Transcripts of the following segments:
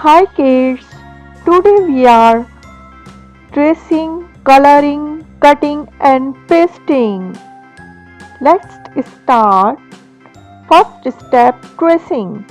Hi kids, today we are tracing, coloring, cutting and pasting. Let's start. First step tracing.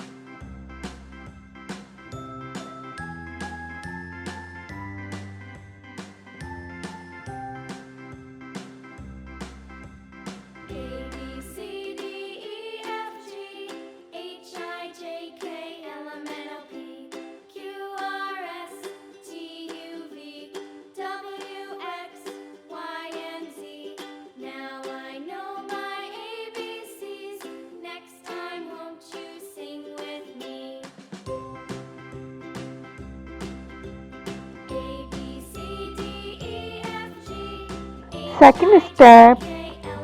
Second step,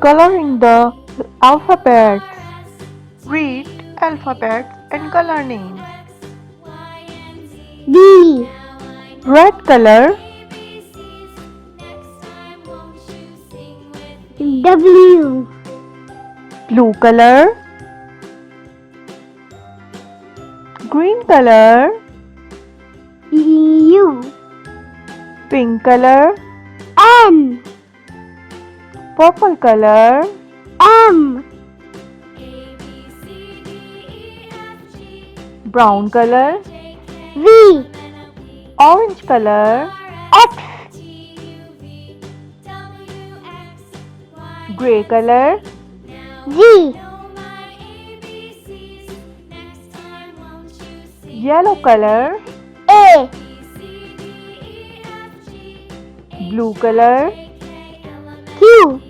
coloring the alphabets. Read alphabets and color names. B, Red color, W, blue color, green color, U, pink color, N, purple color, M, brown color, V, orange color, X, gray color, G, yellow color, A, blue color, Q,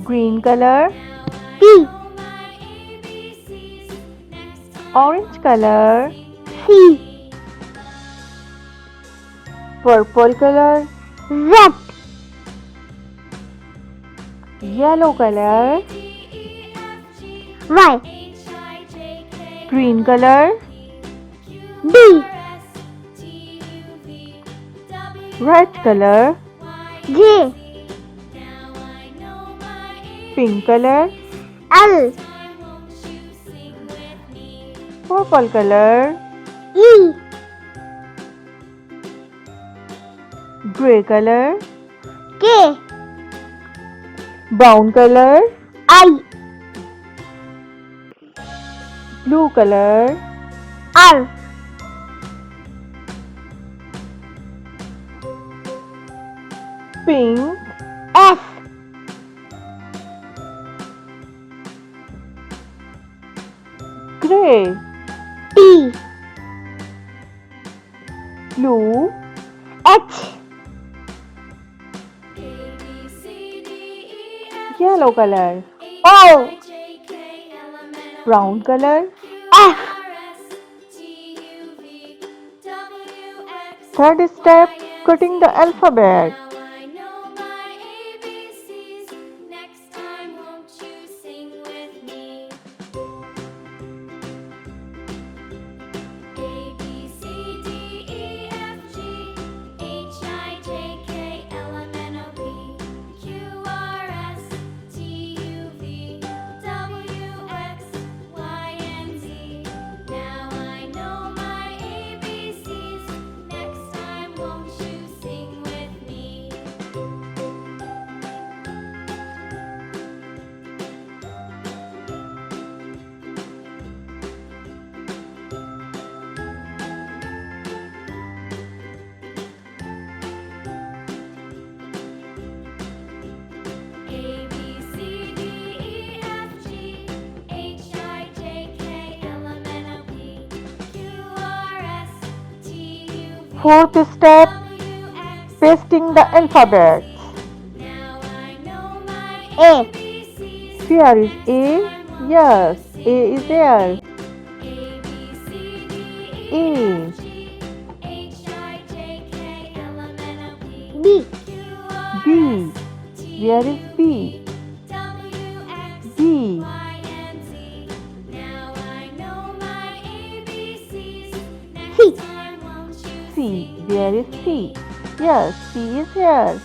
green color, P, orange color, C, purple color, Z, yellow color, Y, green color, D, red color, J, pink color, L, purple color, E, gray color, K, brown color, I, blue color, R, pink, S, gray, T, blue, H, yellow color, O, brown color. F, Third step, cutting the alphabet. Fourth step, pasting the alphabets. A, Here is A. Yes, A is there. A, B, B. Where is B? B, C, C. Where is C? Yes, C is here.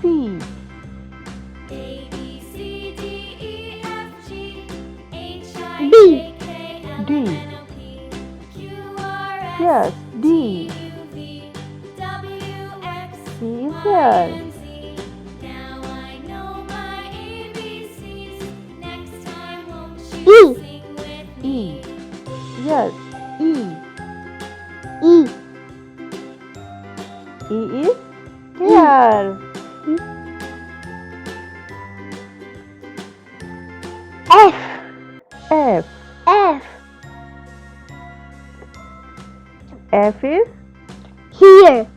C, Yes, D. D is here. E. E. Yes, E. E. E is here. F. F. F. F is Here.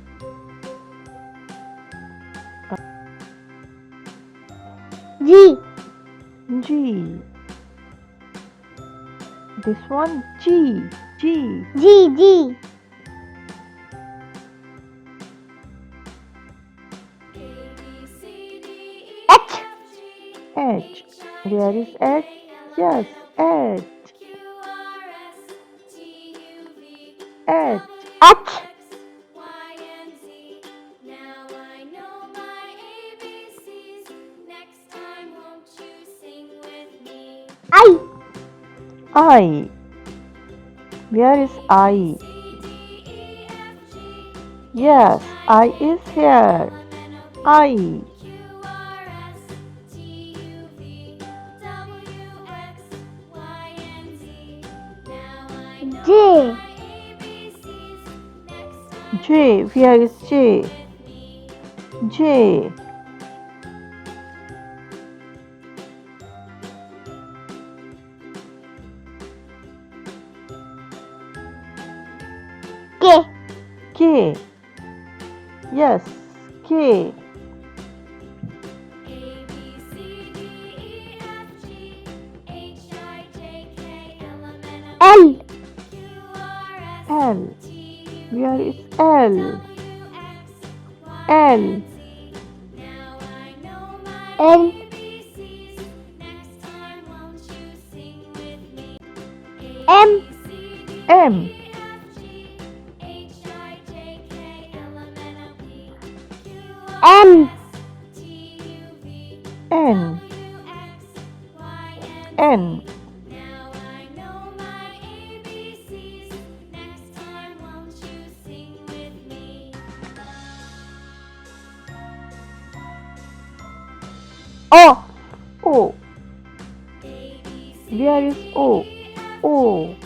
G. G. This one G. G. G. G. H. H. Where is H? Yes, H. H. H. I. I. Where is I? Yes, I is here. I. J. J. Where is J? J. K. K. Yes, K. L. L. Where is L? L. N. M. M. N. N. N. O. O. Where is O? O.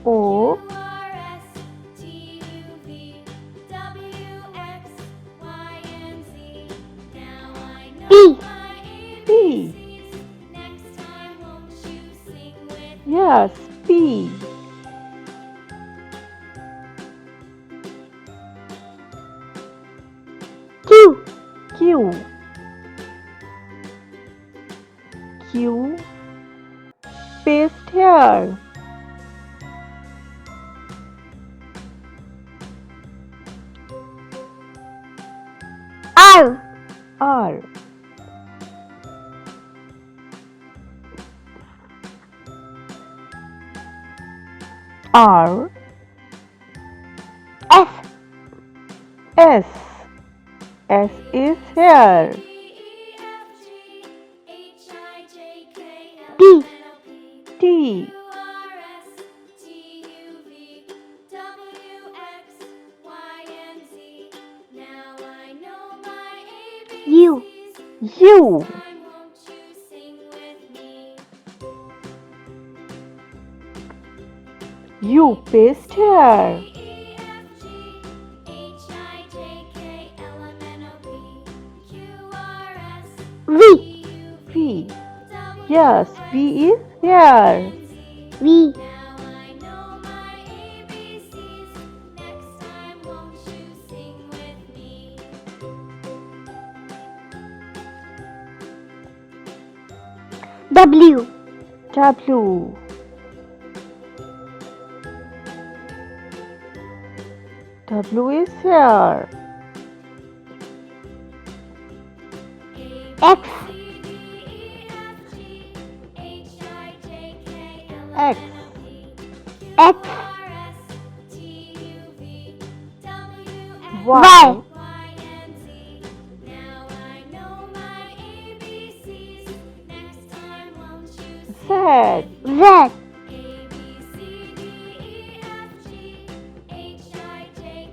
O. P. P. Yes, P. Q. Q. Q. Paste here. R. R. R. S. S. S is here. T. T. U. U. U paste here. V. V. Yes, V is here. V. W. W. W is here. X. X. X. Y. Z. Z.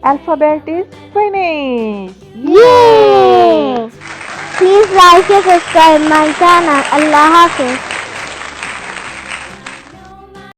alphabet is finished. Yay! Please like and subscribe my channel. Allah Hafiz.